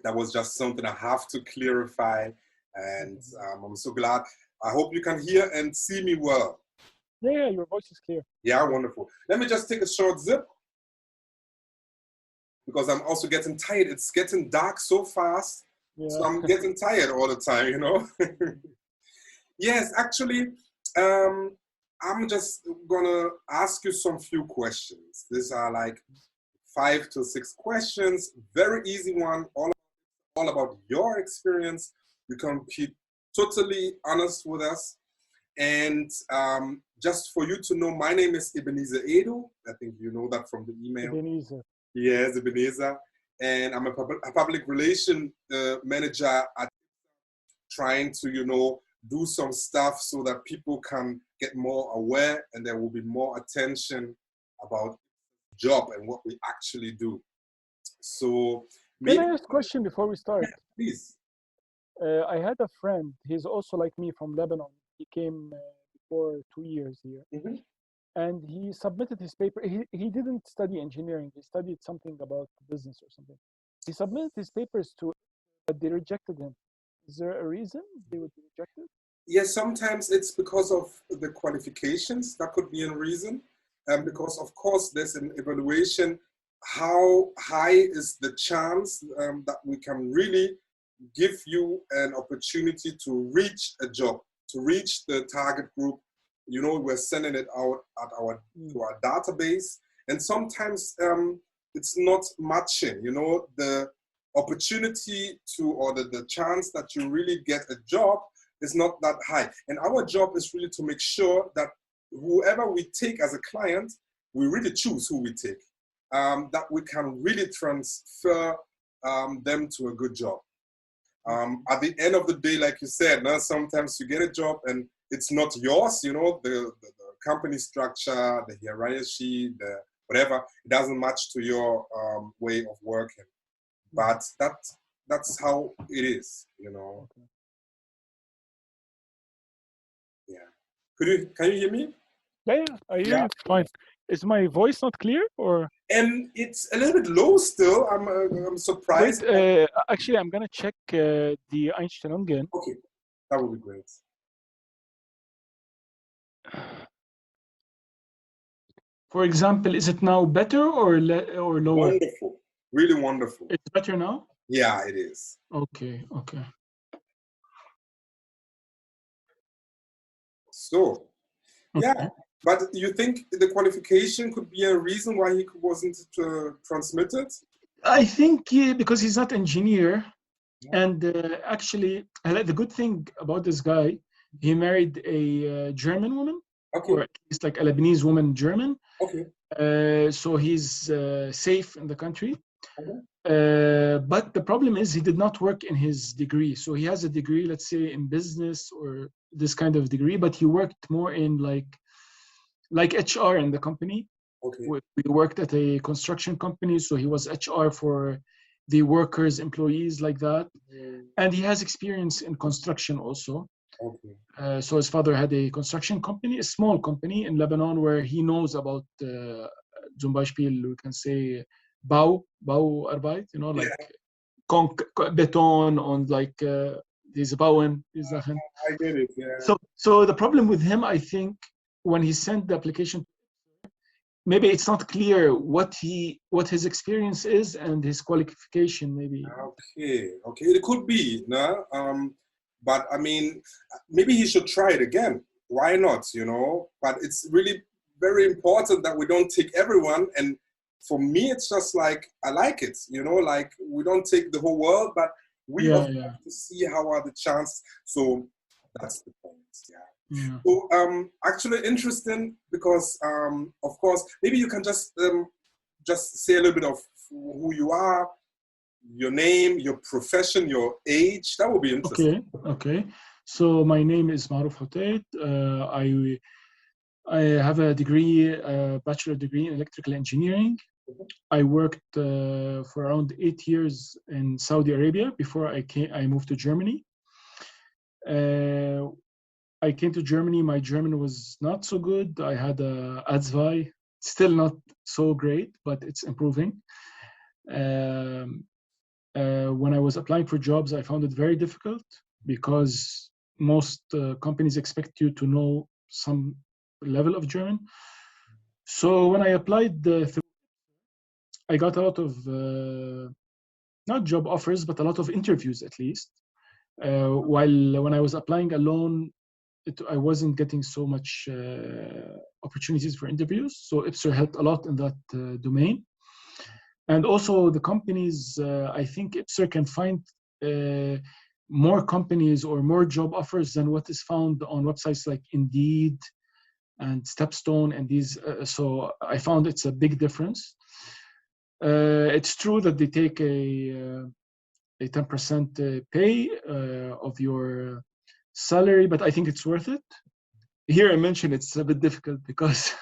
that was just something I have to clarify. And I'm so glad. I hope you can hear and see me well. Yeah, your voice is clear. Yeah, wonderful. Let me just take a short zip because I'm also getting tired. It's getting dark so fast. Yeah. So I'm getting tired all the time, you know. Yes, actually, I'm just gonna ask you some few questions. These are like 5 to 6 questions, very easy one, all about your experience. You can be totally honest with us. And just for you to know, my name is Ebenezer Edu. I think you know that from the email. Ebenezer. Yes, Ebenezer. And I'm a public relation manager at trying to, you know, do some stuff so that people can get more aware and there will be more attention about job and what we actually do. So, can I ask a question before we start? Yeah, please. I had a friend. He's also like me from Lebanon. He came for 2 years here, and he submitted his paper. He didn't study engineering. He studied something about business or something. He submitted his papers to, but they rejected him. Is there a reason they would be rejected? Yes, sometimes it's because of the qualifications. That could be a reason. Because of course there's an evaluation. How high is the chance that we can really give you an opportunity to reach a job, to reach the target group? You know, we're sending it out at to our database, and sometimes it's not matching. You know, the opportunity to, or the chance that you really get a job is not that high. And our job is really to make sure that whoever we take as a client, we really choose who we take, that we can really transfer them to a good job. At the end of the day, like you said, sometimes you get a job and it's not yours, you know, the company structure, the hierarchy, the whatever, it doesn't match to your way of working. But that's how it is, you know. Yeah. Can you hear me? Yeah, I hear you. Fine. Is my voice not clear, or? And it's a little bit low still. I'm surprised. Wait, actually, I'm gonna check the Einladungen. Okay, that would be great. For example, is it now better or lower? Wonderful, really wonderful. It's better now? Yeah, it is. Okay. So, yeah, but you think the qualification could be a reason why he wasn't transmitted? I think because he's not engineer, and actually, the good thing about this guy, he married a German woman, or at least like a Lebanese woman, German. Okay. So he's safe in the country. But the problem is he did not work in his degree. So he has a degree, let's say, in business or this kind of degree, but he worked more in like HR in the company. Okay. We worked at a construction company, so he was HR for the workers, employees, like that. And he has experience in construction also. Okay. So his father had a construction company, a small company in Lebanon, where he knows about zum Beispiel, we can say, Bauarbeit, you know, like beton on like these Bauen, these Sachen. I get it, yeah. So the problem with him, I think, when he sent the application, maybe it's not clear what his experience is and his qualification, maybe. Okay, it could be, no? But I mean, maybe he should try it again. Why not, you know? But it's really very important that we don't take everyone. And for me, it's just like, I like it, you know, like we don't take the whole world, but we have to see how are the chances. So that's the point, yeah. So actually interesting because, of course, maybe you can just say a little bit of who you are, your name, your profession, your age. That would be interesting. Okay. So my name is Maruf Hotait. I have a degree, a bachelor degree in electrical engineering. I worked for around 8 years in Saudi Arabia before I moved to Germany. I came to Germany. My German was not so good. I had a A2, still not so great, but it's improving. when I was applying for jobs, I found it very difficult because most companies expect you to know some level of German. So when I applied, I got a lot of not job offers, but a lot of interviews at least. While when I was applying alone, I wasn't getting so much opportunities for interviews. So Ipser helped a lot in that domain. And also the companies, I think Ipser can find more companies or more job offers than what is found on websites like Indeed and Stepstone and these. So I found it's a big difference. It's true that they take a 10% pay of your salary, but I think it's worth it. Here I mentioned it's a bit difficult because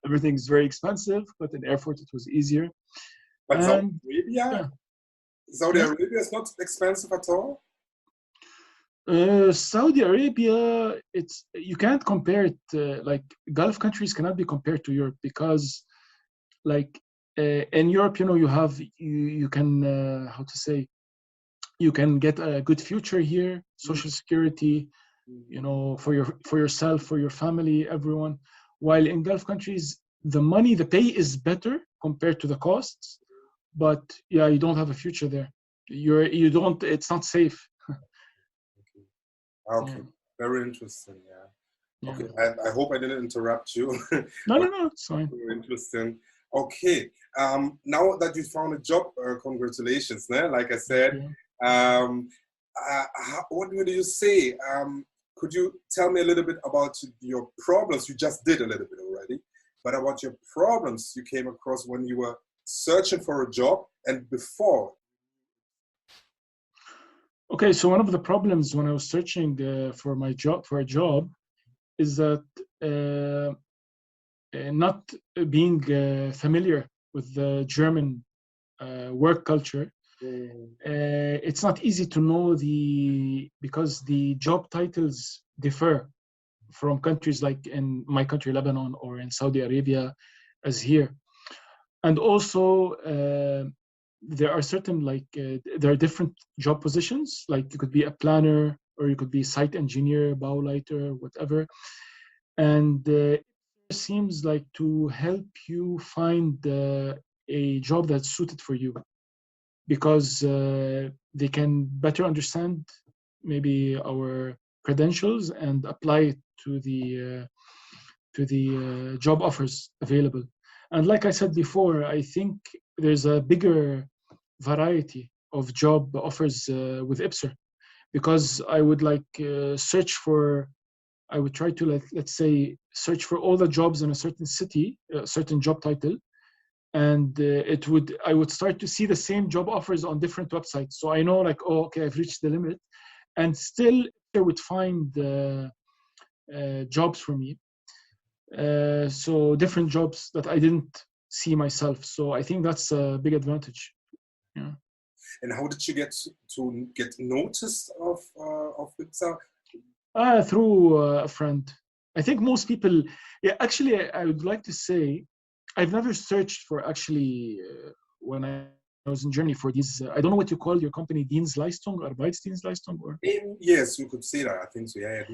everything's very expensive, but in Erfurt it was easier. But Saudi Arabia, yeah. Saudi Arabia is not expensive at all. Saudi Arabia, you can't compare it. Like Gulf countries cannot be compared to Europe because, like in Europe, you can how to say, you can get a good future here, social security, for yourself, for your family, everyone. While in Gulf countries, the pay is better compared to the costs, but yeah, you don't have a future there. It's not safe. Okay. Very interesting. Yeah. Okay. I hope I didn't interrupt you. No, it's fine. Very interesting. Okay. Now that you found a job, congratulations. Like I said, what would you say? Could you tell me a little bit about your problems? You just did a little bit already, but about your problems you came across when you were searching for a job and before. Okay, so one of the problems when I was searching for a job is that not being familiar with the German work culture. It's not easy to know because the job titles differ from countries like in my country, Lebanon, or in Saudi Arabia as here. And also, there are certain there are different job positions. Like you could be a planner, or you could be site engineer, Bauleiter, whatever. And it seems like to help you find a job that's suited for you, because they can better understand maybe our credentials and apply it to the job offers available. And like I said before, I think there's a bigger variety of job offers with Ipser, because I would I would try to let's say search for all the jobs in a certain city, a certain job title, and I would start to see the same job offers on different websites. So I know okay, I've reached the limit, and still I would find jobs for me. So different jobs that I didn't see myself. So I think that's a big advantage. Yeah. And how did you get noticed of Ipsa? Through a friend. I think most people. Yeah, actually, I would like to say, I've never searched for actually when I was in Germany for these. I don't know what you call your company, Dienstleistung, Arbeitsdienstleistung, or. Yes, you could say that. I think so. Yeah.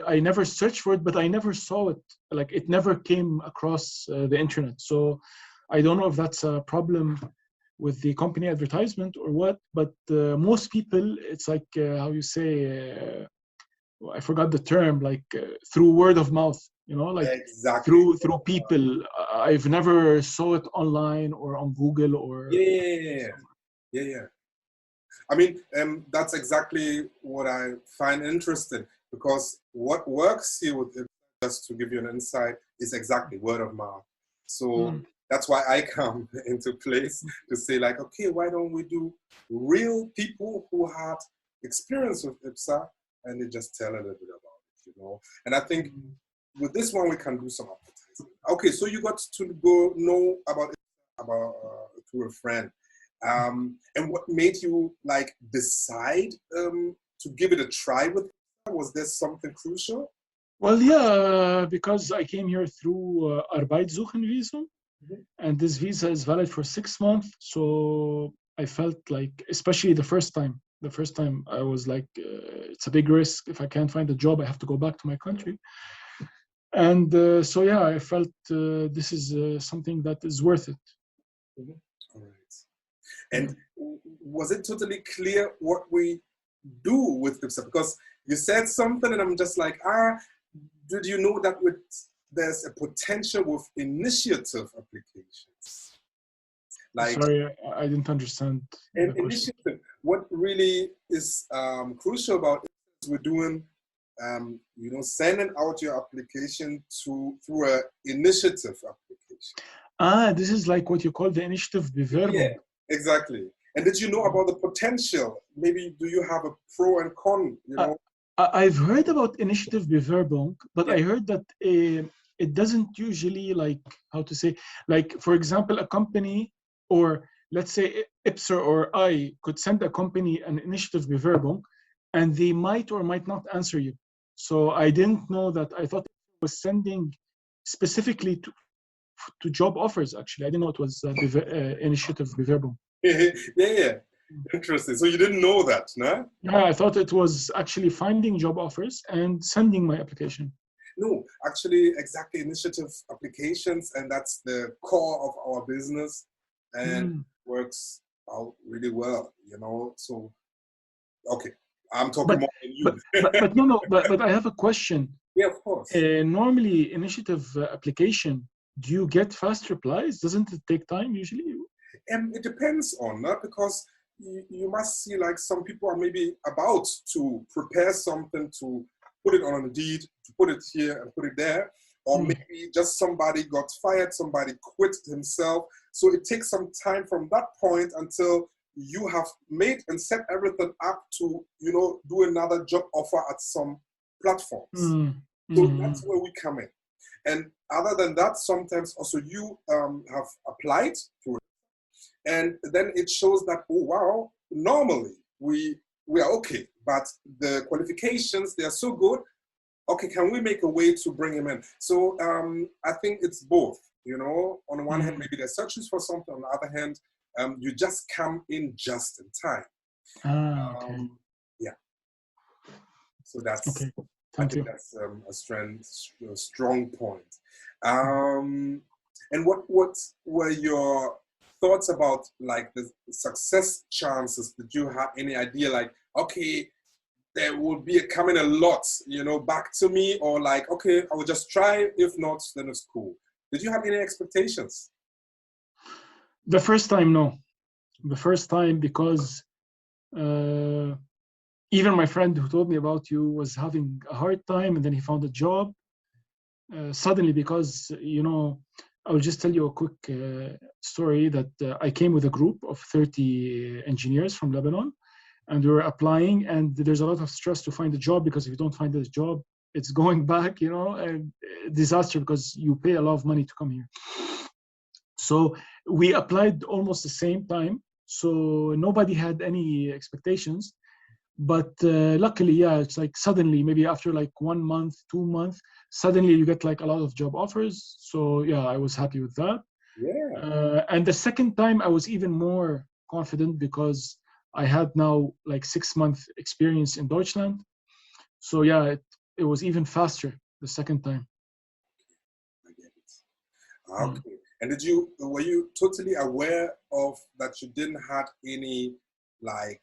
I never searched for it, but I never saw it. Like it never came across the internet. So I don't know if that's a problem with the company advertisement or what. But most people, it's like how you say. I forgot the term. Through word of mouth. Exactly. Through people. I've never saw it online or on Google or. Yeah. I mean, that's exactly what I find interesting, because what works here with it, just to give you an insight, is exactly word of mouth. So that's why I come into place to say okay, why don't we do real people who had experience with IPSA and they just tell a little bit about it, And I think with this one we can do some advertising. Okay, so you got to go know about it through a friend. And what made you decide to give it a try with it? Was there something crucial? Well, yeah, because I came here through Arbeitssuchen visa, and this visa is valid for 6 months. So I felt like, especially the first time I was like, it's a big risk. If I can't find a job, I have to go back to my country. And so, yeah, I felt this is something that is worth it. Mhm. All right. And was it totally clear what we do with Ipsa? Because you said something and I'm just like, did you know that there's a potential with initiative applications? Like, sorry, I didn't understand the question. Initiative, what really is crucial about it is we're doing, sending out your application through an initiative application. This is like what you call the initiative Bewerbung. Yeah, exactly. And did you know about the potential? Maybe do you have a pro and con, I've heard about initiative Bewerbung, but I heard that it doesn't usually, like, how to say, like, for example, a company, or let's say Ipsa or I could send a company an initiative Bewerbung, and they might or might not answer you. So I didn't know that. I thought it was sending specifically to job offers, actually. I didn't know it was initiative Bewerbung. Yeah. Interesting. So you didn't know that, no? Yeah, I thought it was actually finding job offers and sending my application. No, actually, exactly, initiative applications, and that's the core of our business, and works out really well, So, okay, I'm talking more than you. But I have a question. Yeah, of course. Normally, initiative application, do you get fast replies? Doesn't it take time usually? It depends on that, because you must see, like, some people are maybe about to prepare something to put it on Indeed, to put it here and put it there, or maybe just somebody got fired, somebody quit himself. So it takes some time from that point until you have made and set everything up to, do another job offer at some platforms. So that's where we come in. And other than that, sometimes also you have applied to it. And then it shows that, oh, wow, normally we are okay, but the qualifications, they are so good. Okay, can we make a way to bring him in? So I think it's both, on the one hand, maybe they're searching for something. On the other hand, you just come in just in time. Okay. Yeah. So that's, okay. I think that's a strong point. And what were your thoughts about, like, the success chances? Did you have any idea, like, okay, there will be coming a lot, back to me, or like, okay, I will just try. If not, then it's cool. Did you have any expectations? The first time, no. The first time, because even my friend who told me about you was having a hard time, and then he found a job suddenly, because, I will just tell you a quick story that I came with a group of 30 engineers from Lebanon, and we were applying, and there's a lot of stress to find a job, because if you don't find a job, it's going back, and disaster, because you pay a lot of money to come here. So we applied almost the same time. So nobody had any expectations. But luckily, yeah, it's like suddenly, maybe after like 1 month, 2 months, suddenly you get like a lot of job offers. So yeah, I was happy with that. Yeah. And the second time, I was even more confident, because I had now like 6 month experience in Deutschland. So yeah, it was even faster the second time. I get it. Okay. And were you totally aware of that you didn't have any, like,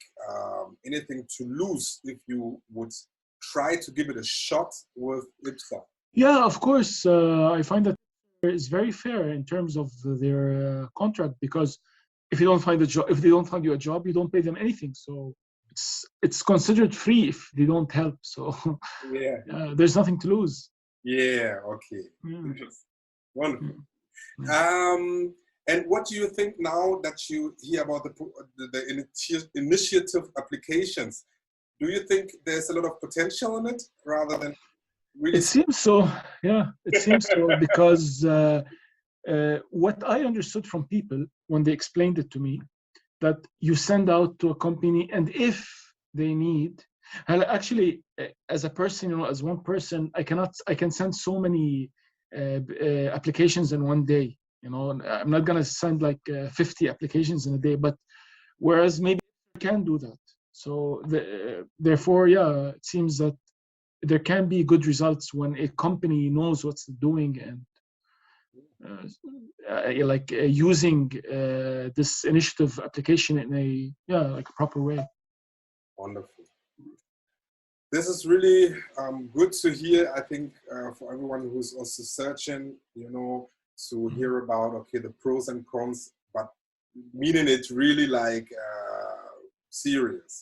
anything to lose if you would try to give it a shot with Ipsa? Yeah, of course. I find that it's very fair in terms of their contract, because if you don't find a job, if they don't find you a job, you don't pay them anything. So it's considered free if they don't help. So yeah, there's nothing to lose. Yeah. Okay. Wonderful. And what do you think now that you hear about the initiative applications? Do you think there's a lot of potential in it, rather than really? It seems so. Yeah, it seems so, because what I understood from people when they explained it to me, that you send out to a company, and if they need, and actually, as a person, as one person, I can send so many applications in one day. I'm not gonna send like 50 applications in a day. But whereas maybe you can do that. So therefore, yeah, it seems that there can be good results when a company knows what's doing and using this initiative application in a like proper way. Wonderful. This is really good to hear. I think for everyone who's also searching, to hear about the pros and cons, but meaning it really like serious.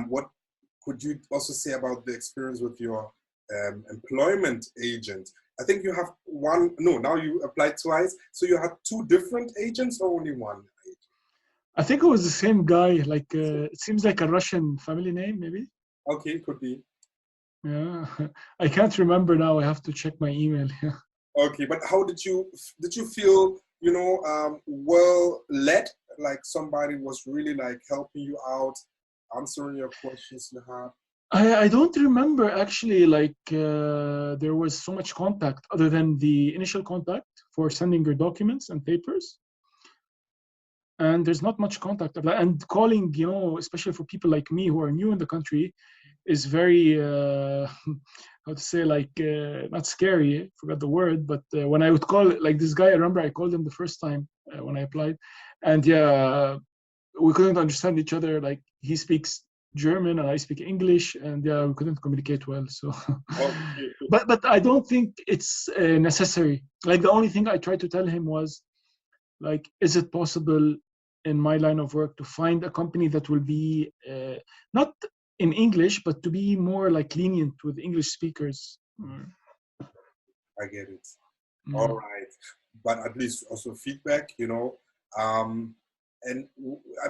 What could you also say about the experience with your employment agent? I think you have one. No, now you applied twice. So you had two different agents or only one agent? I think it was the same guy. Like it seems like a Russian family name, maybe. Okay, could be. Yeah, I can't remember now. I have to check my email. Yeah. Okay, but how did you feel? Well led. Like somebody was really like helping you out, answering your questions you had. I don't remember actually. Like there was so much contact other than the initial contact for sending your documents and papers. And there's not much contact. And calling, especially for people like me who are new in the country, is very, how to say, like, not scary, I forgot the word, but when I would call, like this guy, I remember I called him the first time when I applied, and yeah, we couldn't understand each other. Like, he speaks German and I speak English, and yeah, we couldn't communicate well. So, but I don't think it's necessary. Like, the only thing I tried to tell him was, like, is it possible in my line of work to find a company that will be not in English, but to be more like lenient with English speakers? I get it. All right. But at least also feedback, and I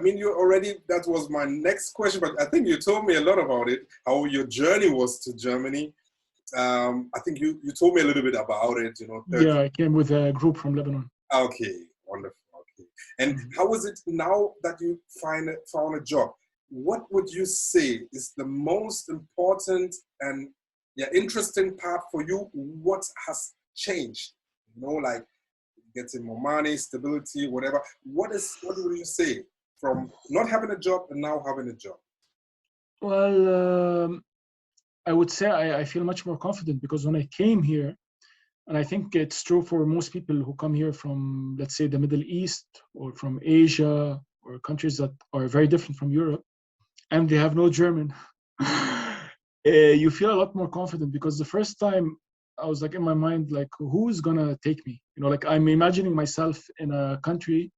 mean, that was my next question, but I think you told me a lot about it, how your journey was to Germany. I think you told me a little bit about it, Yeah, I came with a group from Lebanon. Okay, wonderful. Okay. And how is it now that you found a job? What would you say is the most important and interesting part for you? What has changed? Like getting more money, stability, whatever. What would you say from not having a job and now having a job? Well, I would say I feel much more confident because when I came here, and I think it's true for most people who come here from, let's say, the Middle East or from Asia or countries that are very different from Europe, and they have no German, you feel a lot more confident because the first time I was like in my mind, like, who's gonna take me? Like I'm imagining myself in a country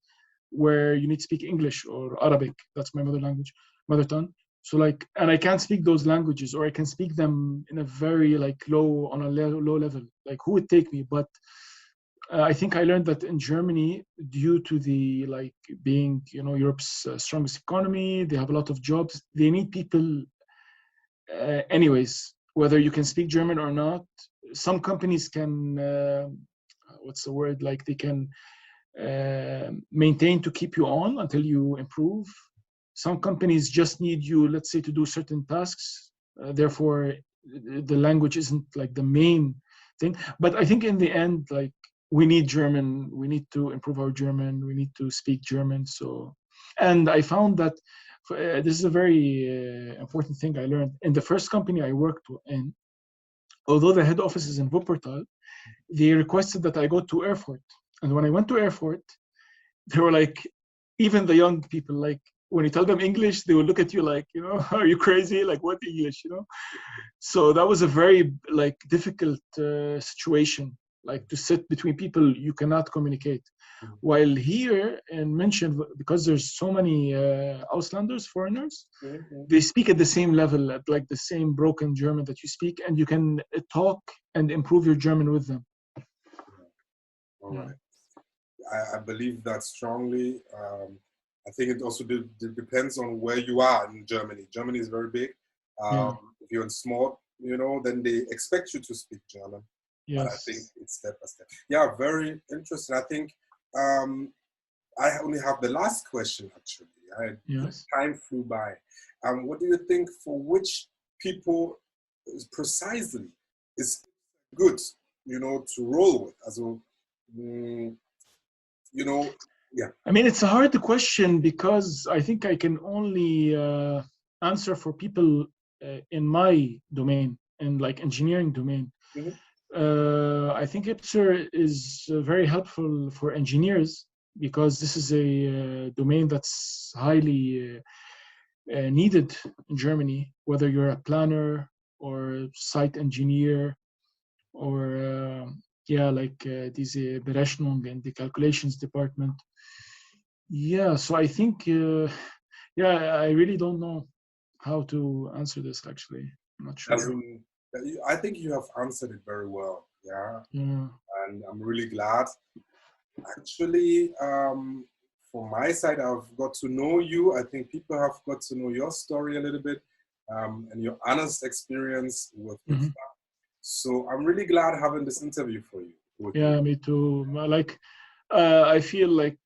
where you need to speak English or Arabic. That's my mother tongue. So like, and I can't speak those languages, or I can speak them in a very like low level. Like, who would take me? But I think I learned that in Germany, due to the like being Europe's strongest economy, they have a lot of jobs. They need people anyways, whether you can speak German or not. Some companies can what's the word? Like they can maintain to keep you on until you improve. Some companies just need you, let's say, to do certain tasks. Therefore, the language isn't like the main thing. But I think in the end, like we need German. We need to improve our German. We need to speak German. So, and I found that this is a very important thing I learned in the first company I worked in. Although the head office is in Wuppertal, they requested that I go to Erfurt. And when I went to Erfurt, they were like, even the young people, like when you tell them English, they will look at you like, are you crazy? Like, what English, So that was a very like difficult situation, like to sit between people you cannot communicate. While here in München, because there's so many Auslanders, foreigners, they speak at the same level, at like the same broken German that you speak, and you can talk and improve your German with them. All right. I believe that strongly. I think it also depends on where you are in Germany. Germany is very big. If you're in small, then they expect you to speak German. Yes. But I think it's step by step. Yeah, very interesting. I think I only have the last question, actually. Yes. Time flew by. What do you think for which people precisely is good, to roll with? Also, Yeah. I mean, it's a hard question because I think I can only answer for people in my domain, in like engineering domain. I think Ipser is very helpful for engineers because this is a domain that's highly needed in Germany, whether you're a planner or site engineer or diese Berechnung and the calculations department. Yeah, so I think, I really don't know how to answer this actually. I'm not sure. I think you have answered it very well. Yeah. Yeah. And I'm really glad. Actually, from my side, I've got to know you. I think people have got to know your story a little bit and your honest experience with that. So I'm really glad having this interview for you. Yeah, me too. Like, I feel like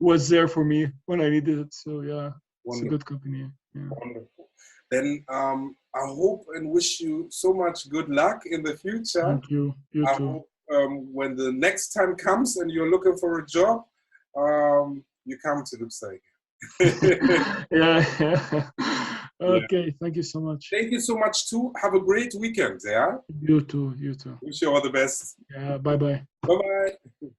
was there for me when I needed it. So yeah, it's a good company. Yeah. Wonderful. Then I hope and wish you so much good luck in the future. Thank you. You too. Hope, when the next time comes and you're looking for a job, you come to Ipser again. Yeah. Okay, thank you so much. Thank you so much too. Have a great weekend, yeah? You too. Wish you all the best. Yeah, bye-bye. Bye-bye.